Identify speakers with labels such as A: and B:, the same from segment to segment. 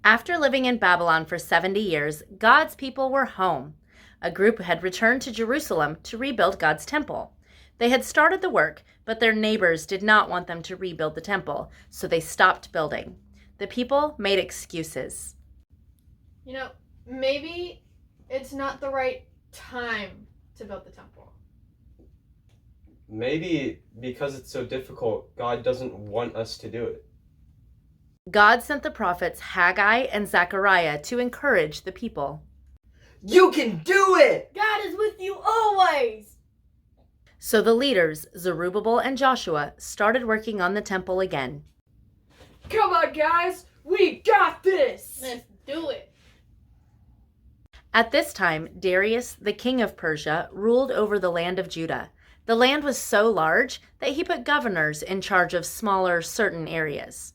A: After living in Babylon for 70 years, God's people were home. A group had returned to Jerusalem to rebuild God's temple. They had started the work, but their neighbors did not want them to rebuild the temple, so they stopped building. The people made excuses.
B: Maybe it's not the right time to build the temple.
C: Maybe because it's so difficult, God doesn't want us to do it.
A: God sent the prophets Haggai and Zechariah to encourage the people.
D: You can do it!
B: God is with you always!
A: So the leaders, Zerubbabel and Joshua, started working on the temple again.
B: Come on, guys! We got this!
E: Let's do it.
A: At this time, Darius, the king of Persia, ruled over the land of Judah. The land was so large that he put governors in charge of smaller, certain areas.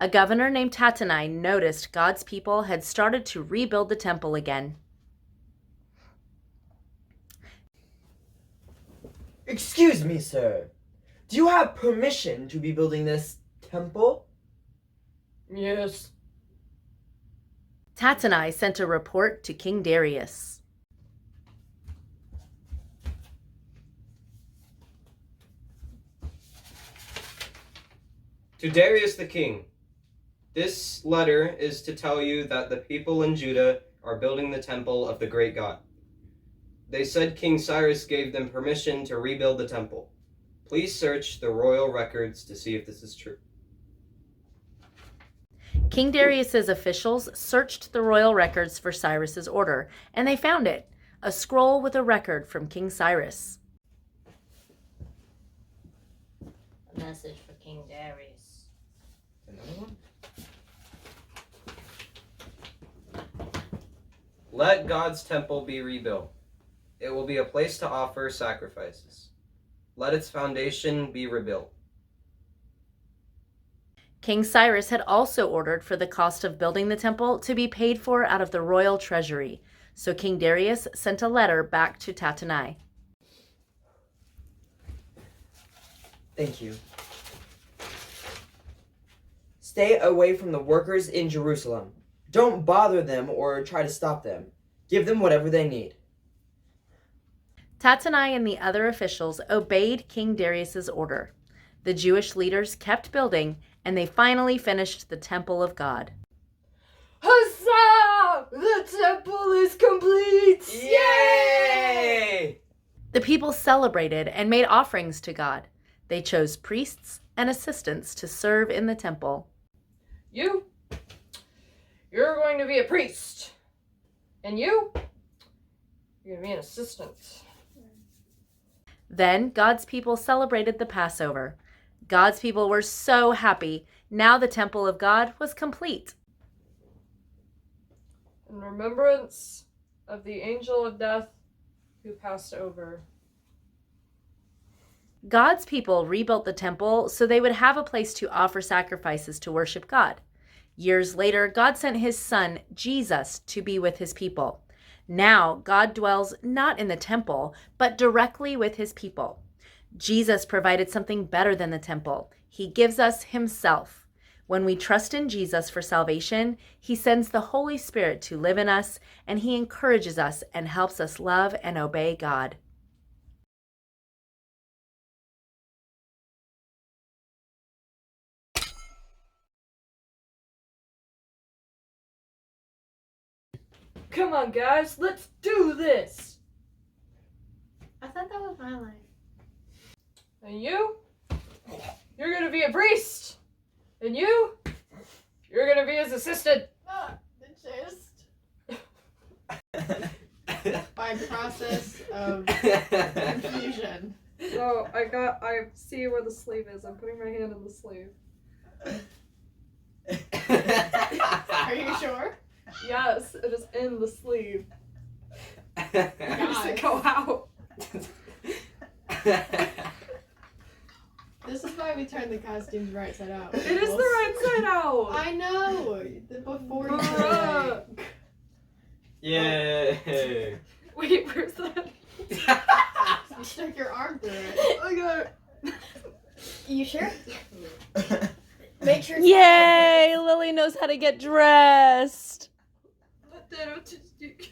A: A governor named Tattenai noticed God's people had started to rebuild the temple again.
D: Excuse me, sir. Do you have permission to be building this temple?
B: Yes.
A: Tattenai sent a report to King Darius.
C: To Darius the king, this letter is to tell you that the people in Judah are building the temple of the great God. They said King Cyrus gave them permission to rebuild the temple. Please search the royal records to see if this is true.
A: King Darius's officials searched the royal records for Cyrus's order, and they found it, a scroll with a record from King Cyrus.
E: A message for King Darius.
C: Another one? Let God's temple be rebuilt. It will be a place to offer sacrifices. Let its foundation be rebuilt.
A: King Cyrus had also ordered for the cost of building the temple to be paid for out of the royal treasury, so King Darius sent a letter back to Tattenai.
D: Thank you. Stay away from the workers in Jerusalem. Don't bother them or try to stop them. Give them whatever they need.
A: Tattenai and the other officials obeyed King Darius's order. The Jewish leaders kept building, and they finally finished the temple of God.
B: Huzzah! The temple is complete!
D: Yay!
A: The people celebrated and made offerings to God. They chose priests and assistants to serve in the temple.
B: You're going to be a priest. And you're going to be an assistant.
A: Then God's people celebrated the Passover. God's people were so happy. Now the temple of God was complete.
B: In remembrance of the angel of death who passed over.
A: God's people rebuilt the temple so they would have a place to offer sacrifices to worship God. Years later, God sent his son, Jesus, to be with his people. Now, God dwells not in the temple, but directly with his people. Jesus provided something better than the temple. He gives us himself. When we trust in Jesus for salvation, he sends the Holy Spirit to live in us, and he encourages us and helps us love and obey God.
B: Come on, guys, let's do this!
E: I thought that was my line.
B: And you're gonna be a priest! And you're gonna be his assistant!
E: By process of confusion.
B: So, I see where the sleeve is. I'm putting my hand in the sleeve.
E: Are you sure?
B: Yes, it is in the sleeve. It needs to
E: Guys.
B: go out.
E: This is why we turn the costumes right side out.
B: It is the right side out.
E: I know. Before you
B: Bruh.
C: Yay!
B: Wait, where's that?
E: You stuck your arm through it.
B: I got it.
E: You sure? Make sure.
A: Yay! Lily knows how to get dressed.
B: Let that autistic.